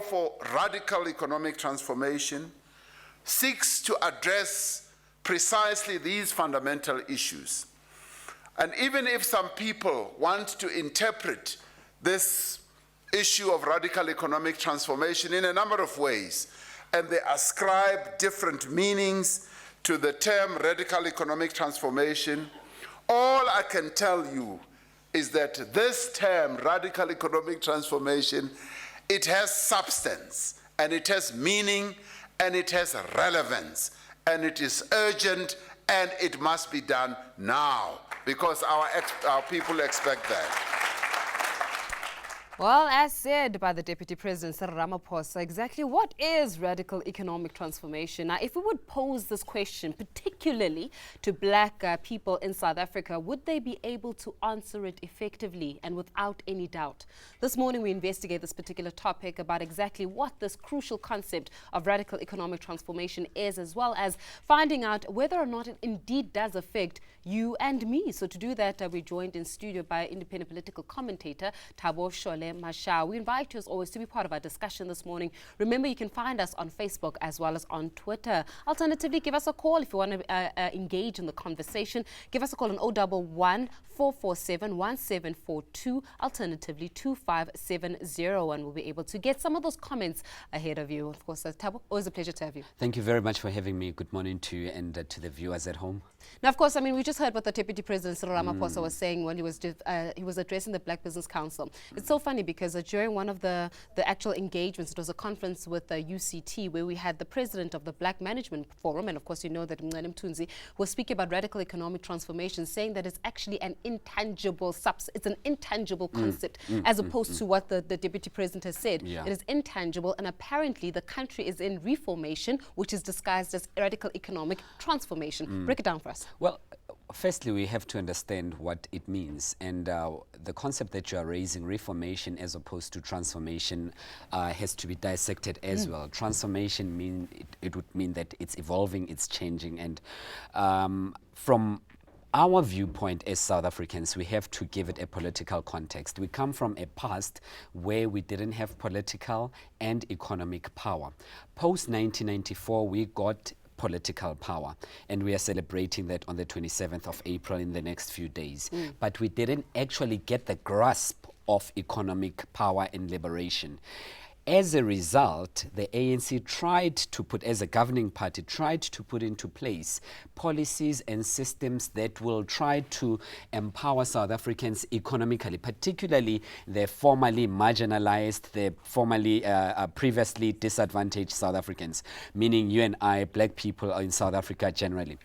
for radical economic transformation seeks to address precisely these fundamental issues. And even if some people want to interpret this issue of radical economic transformation in a number of ways, and they ascribe different meanings to the term radical economic transformation, all I can tell you is that this term, radical economic transformation, it has substance, and it has meaning, and it has relevance, and it is urgent, and it must be done now, because our people expect that. Well, as said by the Deputy President, Cyril Ramaphosa, exactly what is radical economic transformation? Now, if we would pose this question, particularly to black people in South Africa, would they be able to answer it effectively and without any doubt? This morning, we investigate this particular topic about exactly what this crucial concept of radical economic transformation is, as well as finding out whether or not it indeed does affect you and me. So to do that, we're joined in studio by independent political commentator, Thabo Shole-Mashao. We invite you, as always, to be part of our discussion this morning. Remember, you can find us on Facebook as well as on Twitter. Alternatively, give us a call if you want to engage in the conversation. Give us a call on 011 447 1742, alternatively 2570, and we'll be able to get some of those comments ahead of you. Of course, Thabo, always a pleasure to have you. Thank you very much for having me. Good morning to you and to the viewers at home. Now, of course, I mean, we just heard what the Deputy President Cyril Ramaphosa was saying when he was addressing the Black Business Council. It's so funny because during one of the actual engagements, it was a conference with UCT where we had the president of the Black Management Forum, and of course, you know that Mncane Mthunzi was speaking about radical economic transformation, saying that it's actually an intangible concept, as opposed to what the Deputy President has said. Yeah. It is intangible, and apparently the country is in reformation, which is disguised as radical economic transformation. Break it down for us. Well, firstly, we have to understand what it means. And the concept that you are raising, reformation as opposed to transformation, has to be dissected as well. Transformation it would mean that it's evolving, it's changing. And from our viewpoint as South Africans, we have to give it a political context. We come from a past where we didn't have political and economic power. Post-1994, we got political power, and we are celebrating that on the 27th of April in the next few days. But we didn't actually get the grasp of economic power and liberation. As a result, the ANC tried to put, as a governing party, tried to put into place policies and systems that will try to empower South Africans economically, particularly the formerly marginalized, the formerly previously disadvantaged South Africans, meaning you and I, black people in South Africa generally.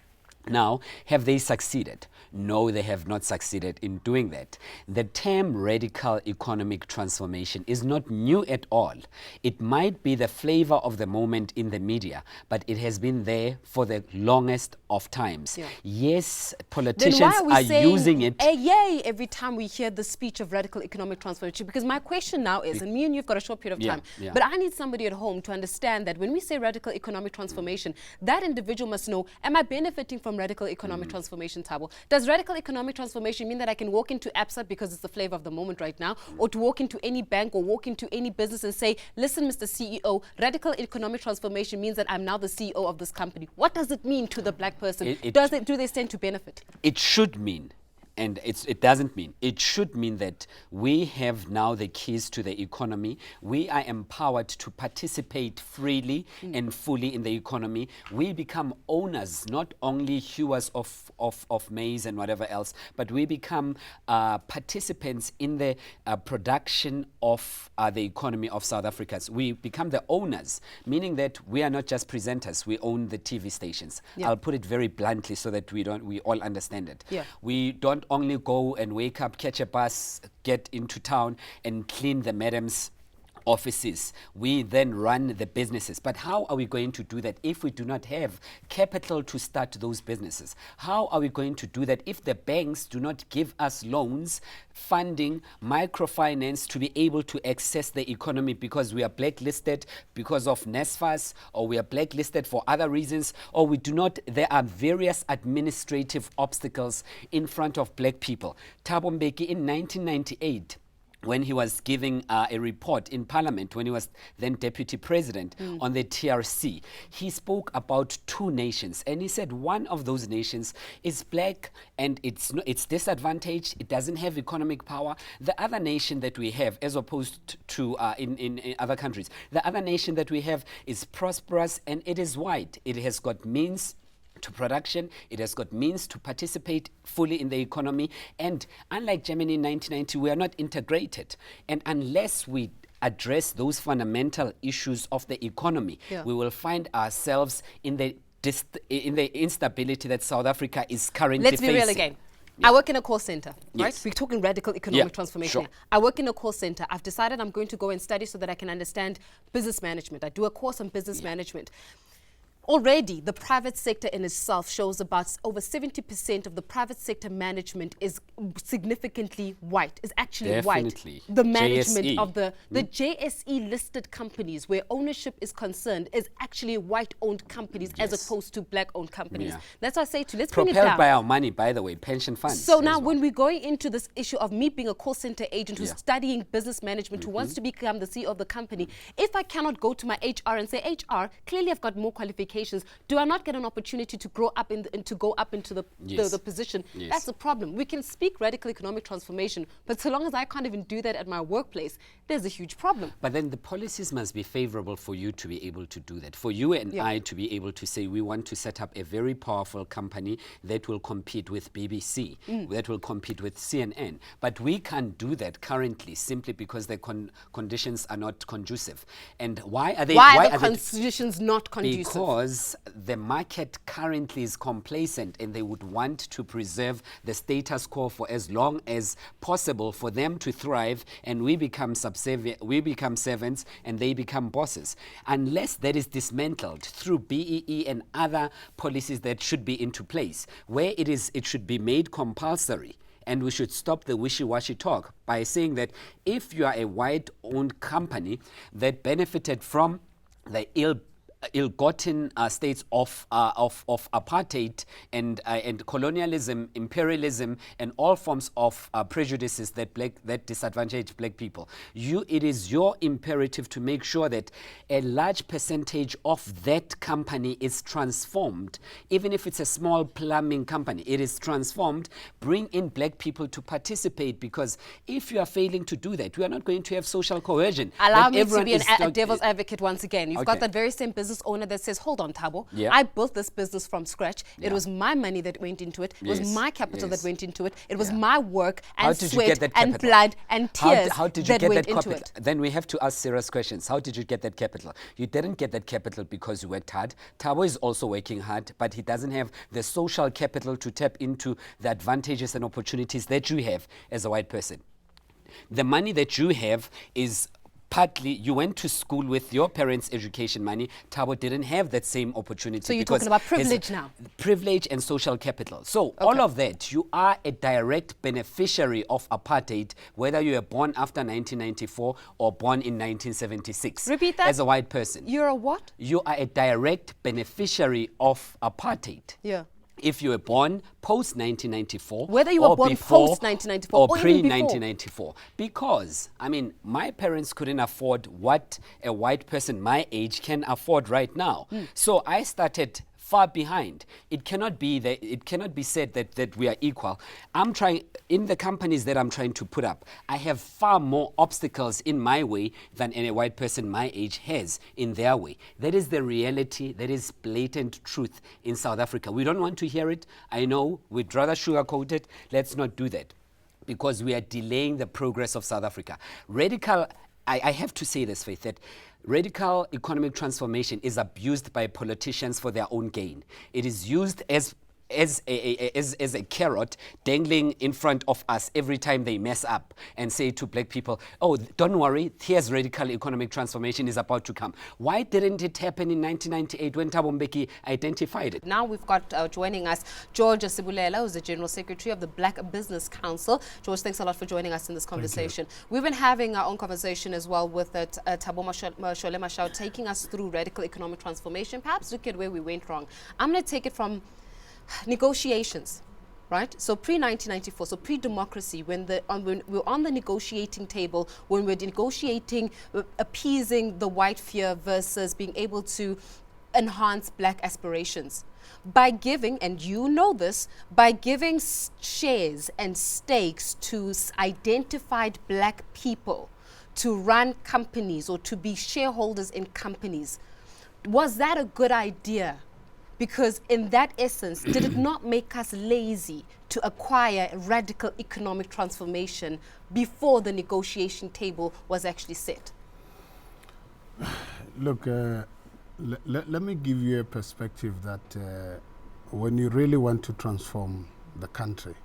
Now, have they succeeded? No, they have not succeeded in doing that. The term radical economic transformation is not new at all. It might be the flavor of the moment in the media, but it has been there for the longest of times. Yeah. Yes, politicians are using it. Yay every time we hear the speech of radical economic transformation? Because my question now is, and me and you've got a short period of time, but I need somebody at home to understand that when we say radical economic transformation, that individual must know, am I benefiting from radical economic transformation, Thabo? Does radical economic transformation mean that I can walk into ABSA because it's the flavor of the moment right now, or to walk into any bank or walk into any business and say, listen, Mr. CEO, radical economic transformation means that I'm now the CEO of this company? What does it mean to the black person? Do they stand to benefit? It should mean, and it doesn't mean. It should mean that we have now the keys to the economy. We are empowered to participate freely and fully in the economy. We become owners, not only hewers of maize and whatever else, but we become participants in the production of the economy of South Africa. We become the owners, meaning that we are not just presenters. We own the TV stations. Yeah. I'll put it very bluntly so that we all understand it. Yeah. We don't only go and wake up, catch a bus, get into town and clean the madam's offices. We then run the businesses. But how are we going to do that if we do not have capital to start those businesses? How are we going to do that if the banks do not give us loans, funding, microfinance to be able to access the economy because we are blacklisted because of NSFAS, or we are blacklisted for other reasons, or we do not, there are various administrative obstacles in front of black people. Thabo Mbeki in 1998, when he was giving a report in Parliament, when he was then Deputy President on the TRC, he spoke about two nations. And he said one of those nations is black and it's disadvantaged, it doesn't have economic power. The other nation that we have, as opposed to in other countries, the other nation that we have is prosperous and it is white. It has got means to production, it has got means to participate fully in the economy, and unlike Germany in 1990, we are not integrated. And unless we address those fundamental issues of the economy, we will find ourselves in the instability that South Africa is currently facing. Let's be real again. I work in a call center, right? We're talking radical economic transformation. Sure. I work in a call center. I've decided I'm going to go and study so that I can understand business management. I do a course on business management. Already, the private sector in itself shows about over 70% of the private sector management is significantly white, is actually Definitely. white. The management JSE. of the JSE listed companies where ownership is concerned is actually white-owned companies as opposed to black-owned companies. That's why I say let's bring it down. Propelled by our money, by the way, pension funds. So now when we're going into this issue of me being a call center agent who's studying business management, who wants to become the CEO of the company, if I cannot go to my HR and say, HR, clearly I've got more qualifications, do I not get an opportunity to grow up to go up into the position? That's the problem. We can speak radical economic transformation, but so long as I can't even do that at my workplace, there's a huge problem. But then the policies must be favorable for you to be able to do that. For you and I to be able to say we want to set up a very powerful company that will compete with BBC, that will compete with CNN. But we can't do that currently simply because the conditions are not conducive. And why are they? Why are the conditions not conducive? Because the market currently is complacent and they would want to preserve the status quo for as long as possible for them to thrive, and we become subservient, we become servants and they become bosses. Unless that is dismantled through BEE and other policies that should be into place, where it should be made compulsory. And we should stop the wishy-washy talk by saying that if you are a white-owned company that benefited from the ill-gotten states of apartheid and colonialism, imperialism, and all forms of prejudices that disadvantage black people. It is your imperative to make sure that a large percentage of that company is transformed, even if it's a small plumbing company. It is transformed. Bring in black people to participate, because if you are failing to do that, we are not going to have social cohesion. Allow me to be a devil's advocate once again. You've got that very same business owner that says, hold on, Thabo, I built this business from scratch. It was my money that went into it. It was my capital that went into it. It was my work and sweat and blood and tears that went into it. Then we have to ask serious questions. How did you get that capital? You didn't get that capital because you worked hard. Thabo is also working hard, but he doesn't have the social capital to tap into the advantages and opportunities that you have as a white person. The money that you have is partly you went to school with your parents' education money. Thabo didn't have that same opportunity. So you're talking about privilege now? Privilege and social capital. So all of that, you are a direct beneficiary of apartheid, whether you were born after 1994 or born in 1976. Repeat that. As a white person. You're a what? You are a direct beneficiary of apartheid. Yeah. If you were born post-1994, whether you were born post-1994 or even pre-1994, because, I mean, my parents couldn't afford what a white person my age can afford right now. So I started far behind. It cannot be said that we are equal. I'm trying, in the companies that I'm trying to put up, I have far more obstacles in my way than a white person my age has in their way. That is the reality, that is blatant truth in South Africa. We don't want to hear it. I know, we'd rather sugarcoat it. Let's not do that, because we are delaying the progress of South Africa. I have to say this, Faith, that radical economic transformation is abused by politicians for their own gain. It is used as a carrot dangling in front of us every time they mess up and say to black people, oh, don't worry, here's radical economic transformation is about to come. Why didn't it happen in 1998 when Thabo Mbeki identified it? Now we've got joining us George Sebulela, who's the General Secretary of the Black Business Council. George, thanks a lot for joining us in this conversation. We've been having our own conversation as well with Thabo Shole-Mashao taking us through radical economic transformation. Perhaps look at where we went wrong. I'm going to take it from negotiations, right? So pre-1994, so pre-democracy, when we're on the negotiating table, when we're negotiating, appeasing the white fear versus being able to enhance black aspirations. By giving, and you know this, by giving shares and stakes to identified black people to run companies or to be shareholders in companies, was that a good idea? Because in that essence, did it not make us lazy to acquire radical economic transformation before the negotiation table was actually set? Look, let me give you a perspective that when you really want to transform the country,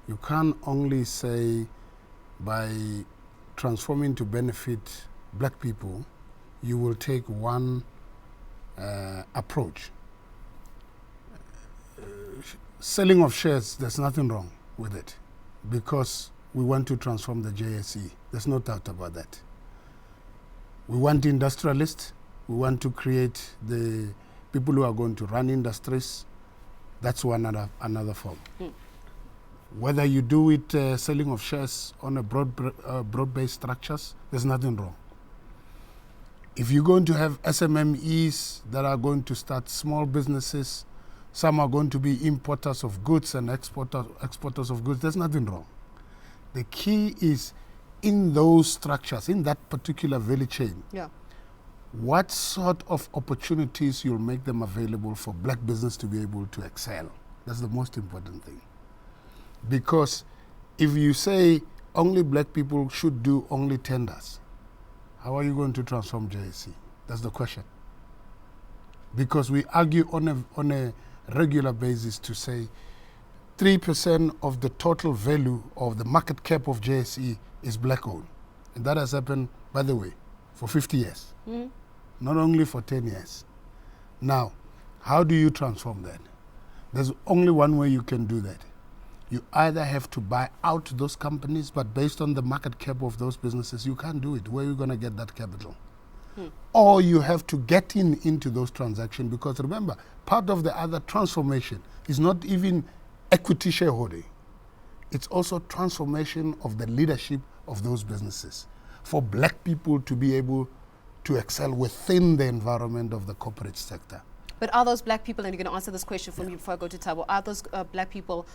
you can't only say by transforming to benefit black people, you will take one approach. Selling of shares, there's nothing wrong with it because we want to transform the JSE. There's no doubt about that. We want industrialists. We want to create the people who are going to run industries. That's another form. Whether you do it selling of shares on a broad-based structures, there's nothing wrong. If you're going to have SMMEs that are going to start small businesses, some are going to be importers of goods and exporters of goods, there's nothing wrong. The key is in those structures, in that particular value chain, what sort of opportunities you'll make them available for black business to be able to excel. That's the most important thing. Because if you say only black people should do only tenders, how are you going to transform JSE? That's the question. Because we argue on a regular basis to say 3% of the total value of the market cap of JSE is black owned. And that has happened, by the way, for 50 years. Not only for 10 years. Now, how do you transform that? There's only one way you can do that. You either have to buy out those companies, but based on the market cap of those businesses, you can't do it. Where are you going to get that capital? Or you have to get into those transactions, because remember, part of the other transformation is not even equity shareholding. It's also transformation of the leadership of those businesses for black people to be able to excel within the environment of the corporate sector. But are those black people, and you're going to answer this question for me before I go to Thabo, are those black people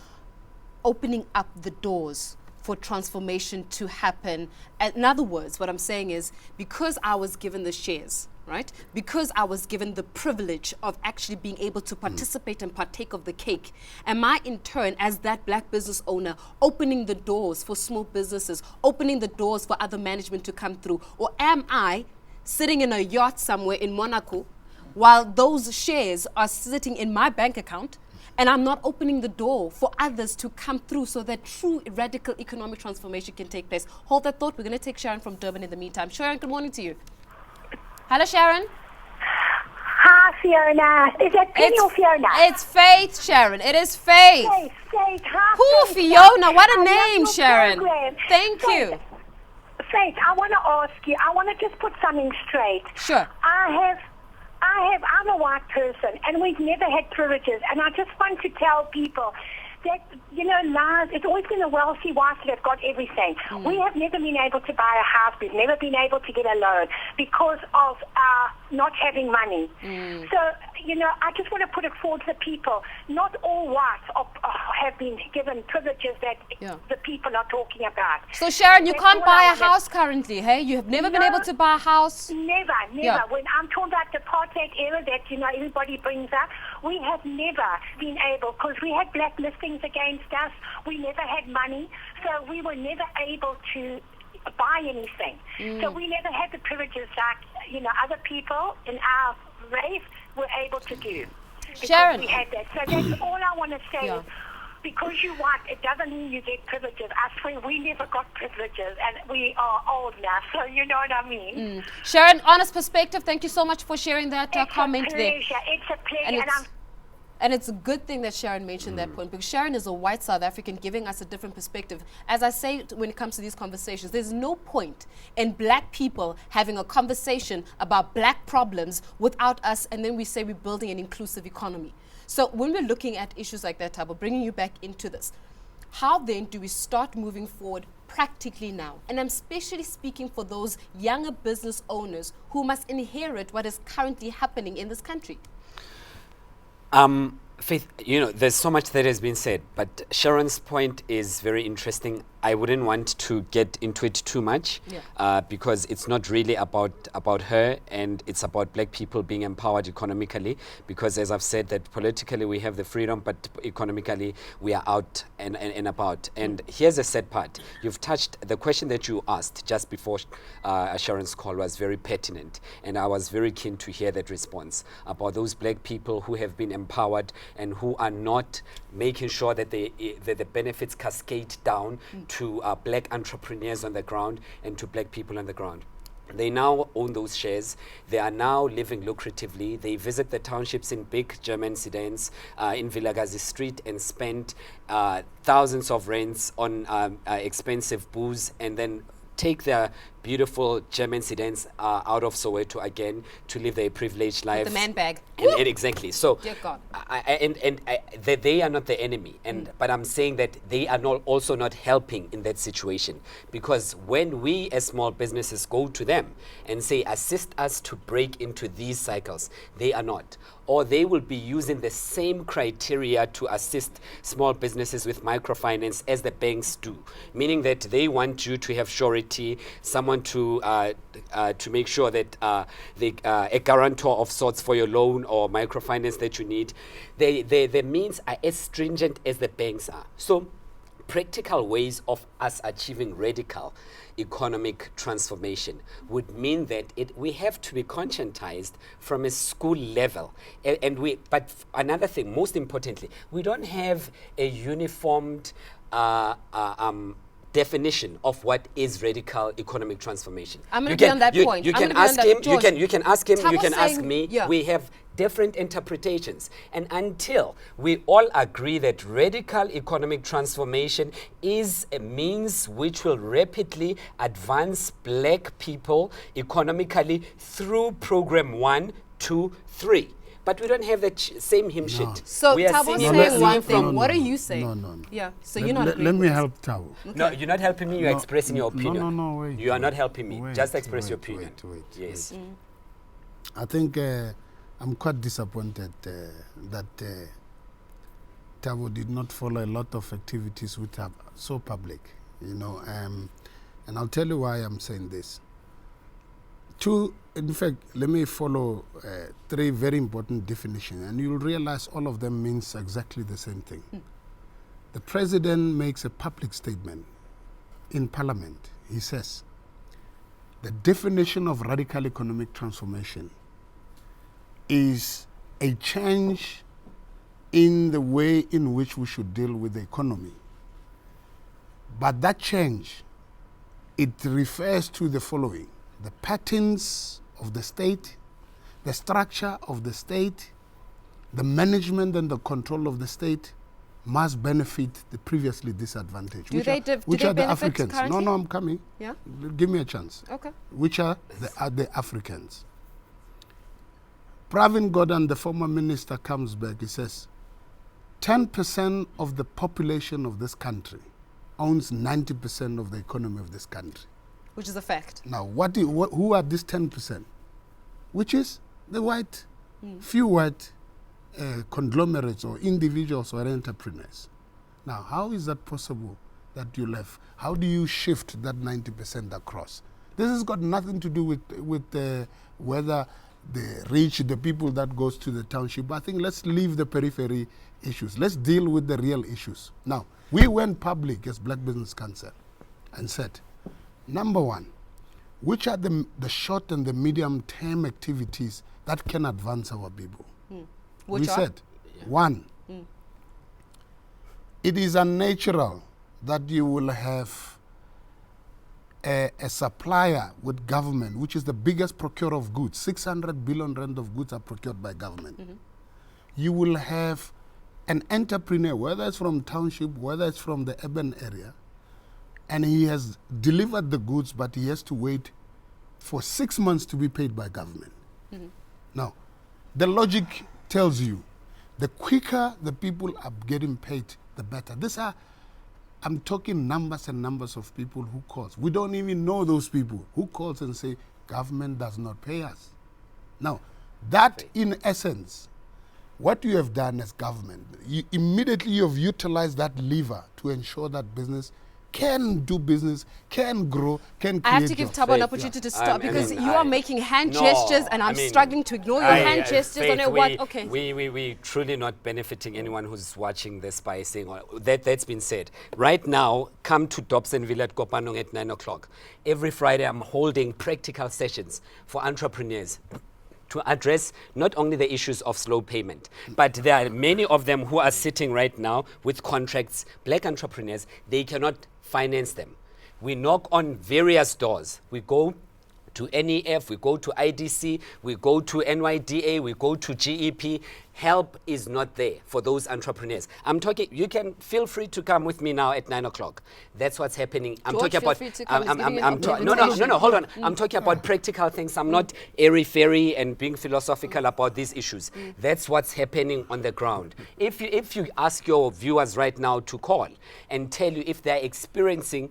opening up the doors for transformation to happen? In other words, what I'm saying is, because I was given the shares, right? Because I was given the privilege of actually being able to participate and partake of the cake, am I in turn, as that black business owner, opening the doors for small businesses, opening the doors for other management to come through? Or am I sitting in a yacht somewhere in Monaco while those shares are sitting in my bank account, and I'm not opening the door for others to come through so that true radical economic transformation can take place? Hold that thought. We're going to take Sharon from Durban in the meantime. Sharon, good morning to you. Hello, Sharon. Hi, Fiona. Is that Penny or Fiona? It's Faith, Sharon. It is Faith. Faith. Hi, Who, Faith. Fiona? What a I name, love your Sharon. program. Thank Faith, you. Faith, I want to ask you, I want to just put something straight. Sure. I'm a white person, and we've never had privileges, and I just want to tell people that, lies, it's always been the wealthy whites that have got everything. We have never been able to buy a house. We've never been able to get a loan because of our not having money. So, I just want to put it forward to the people. Not all whites have been given privileges that the people are talking about. So, Sharon, you That's can't all buy I a wanted. house currently, hey? You have never been able to buy a house? Never. Yeah. When I'm talking about the apartheid era that, everybody brings up, we have never been able, because we had black listings against us, we never had money, so we were never able to buy anything. So we never had the privileges like, other people in our race were able to do. Because Sharon. we had that. So that's all I want to say is, because you white, it doesn't mean you get privileges. I swear we never got privileges, and we are old now, so you know what I mean. Sharon, honest perspective, thank you so much for sharing that comment there. It's a pleasure. And it's a good thing that Sharon mentioned that point, because Sharon is a white South African giving us a different perspective. As I say, when it comes to these conversations, there's no point in black people having a conversation about black problems without us, and then we say we're building an inclusive economy. So when we're looking at issues like that, Thabo, bringing you back into this, how then do we start moving forward practically now? And I'm especially speaking for those younger business owners who must inherit what is currently happening in this country. Faith, you know, there's so much that has been said, but Sharon's point is very interesting. I wouldn't want to get into it too much, because it's not really about her, and it's about black people being empowered economically, because as I've said, that politically we have the freedom, but economically we are out and about. And here's the sad part. You've touched the question that you asked just before Sharon's call was very pertinent, and I was very keen to hear that response about those black people who have been empowered and who are not making sure that the benefits cascade down to black entrepreneurs on the ground and to black people on the ground. They now own those shares. They are now living lucratively. They visit the townships in big German sedans in Vilakazi Street and spend thousands of rands on expensive booze, and then take their beautiful German sedans out of Soweto again to live their privileged life. The man bag. And exactly. So, Dear God. they are not the enemy, but I'm saying that they are also not helping in that situation, because when we as small businesses go to them and say, assist us to break into these cycles, they are not. Or they will be using the same criteria to assist small businesses with microfinance as the banks do, meaning that they want you to have surety, someone to make sure that a guarantor of sorts for your loan or microfinance that you need. The means are as stringent as the banks are. So practical ways of us achieving radical economic transformation would mean that we have to be conscientized from a school level. But another thing, most importantly, we don't have a uniformed definition of what is radical economic transformation. I'm going to be on that point. You can ask him, you can ask him, Thabo you can ask saying, me. yeah. We have different interpretations. And until we all agree that radical economic transformation is a means which will rapidly advance black people economically through program 1, 2, 3. But we don't have the same hymn sheet. So We are Thabo singing saying the one same thing. from- What are you saying? No. Yeah. So you're not Let agreeing me with help Thabo. No, you're not helping me. You're expressing your opinion. No, wait. You are not helping me. Wait, Just express your wait, opinion. wait, Yes. I think I'm quite disappointed that Thabo did not follow a lot of activities which are so public, you know. And I'll tell you why I'm saying this. In fact, let me follow 3 very important definitions, and you'll realize all of them means exactly the same thing. The president makes a public statement in parliament. He says, the definition of radical economic transformation is a change in the way in which we should deal with the economy. But that change, it refers to the following: the patterns of the state, the structure of the state, the management and the control of the state must benefit the previously disadvantaged. Do they which benefit are the Africans? currently? No, I'm coming. Yeah. Give me a chance. Okay. Which are the Africans? Pravin Gordhan, the former minister, comes back. He says, 10% of the population of this country owns 90% of the economy of this country. Which is a fact. Now, who are these 10%? Which is the white, few white conglomerates or individuals or entrepreneurs. Now, how is that possible that you left? How do you shift that 90% across? This has got nothing to do with whether the rich, the people that goes to the township. I think let's leave the periphery issues. Let's deal with the real issues. Now, we went public as Black Business Council and said, number one, which are the short and the medium term activities that can advance our people? Which we are? said, one, it is unnatural that you will have a supplier with government, which is the biggest procurer of goods. 600 billion rand of goods are procured by government. you will have an entrepreneur, whether it's from township, whether it's from the urban area, and he has delivered the goods, but he has to wait for 6 months to be paid by government. Now, the logic tells you, the quicker the people are getting paid, the better. I'm talking numbers and numbers of people who calls. We don't even know those people who calls and say, government does not pay us. Now, that in essence, what you have done as government, you immediately have utilized that lever to ensure that business can do business, can grow, can create I have to give jobs. Thabo an opportunity to stop because you are making hand gestures and I'm struggling to ignore your hand gestures. I know what. Okay. We truly not benefiting anyone who's watching this by saying that's been said. Right now, come to Dobsonville at Kopanong at 9 o'clock. Every Friday, I'm holding practical sessions for entrepreneurs to address not only the issues of slow payment, but there are many of them who are sitting right now with contracts, black entrepreneurs, they cannot finance them. We knock on various doors. We go to NEF, we go to IDC, we go to NYDA, we go to GEP. Help is not there for those entrepreneurs. I'm talking, you can feel free to come with me now at 9 o'clock. That's what's happening. I'm George, talking feel about, free to come. no, hold on. I'm talking about practical things. I'm not airy-fairy and being philosophical about these issues. That's what's happening on the ground. If you ask your viewers right now to call and tell you if they're experiencing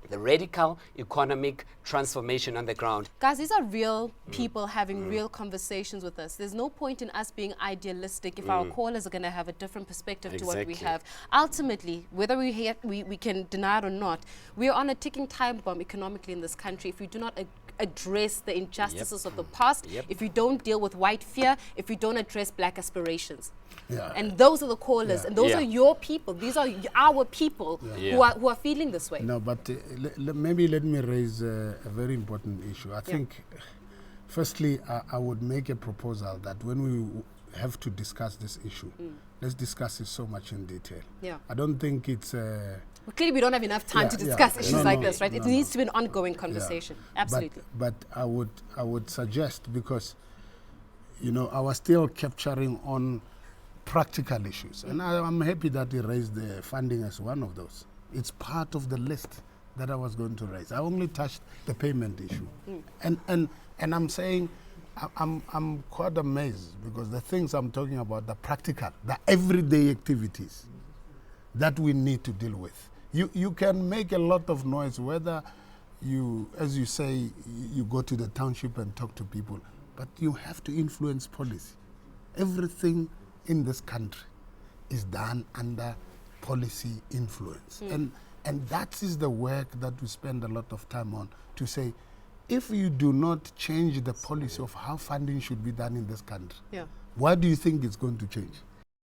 the radical economic transformation on the ground. Guys, these are real people having real conversations with us. There's no point in us being idealistic if our callers are going to have a different perspective to what we have. Ultimately, whether we can deny it or not, we are on a ticking time bomb economically in this country if we do not address the injustices of the past, if we don't deal with white fear, if we don't address black aspirations. Yeah. And those are the callers, and those are your people. These are our people who are feeling this way. No, but maybe let me raise a very important issue. I think, firstly, I would make a proposal that when we have to discuss this issue, let's discuss it so much in detail. Yeah. I don't think it's... Well, clearly, we don't have enough time to discuss issues like this, right? It needs to be an ongoing conversation. Absolutely. But I would suggest, because, you know, I was still capturing on practical issues, and I'm happy that he raised the funding as one of those. It's part of the list that I was going to raise. I only touched the payment issue, and I'm saying I'm quite amazed because the things I'm talking about, the practical, the everyday activities that we need to deal with. You can make a lot of noise, whether you, as you say, you go to the township and talk to people, but you have to influence policy. Everything in this country is done under policy influence. And that is the work that we spend a lot of time on, to say, if you do not change the policy of how funding should be done in this country, what do you think is going to change?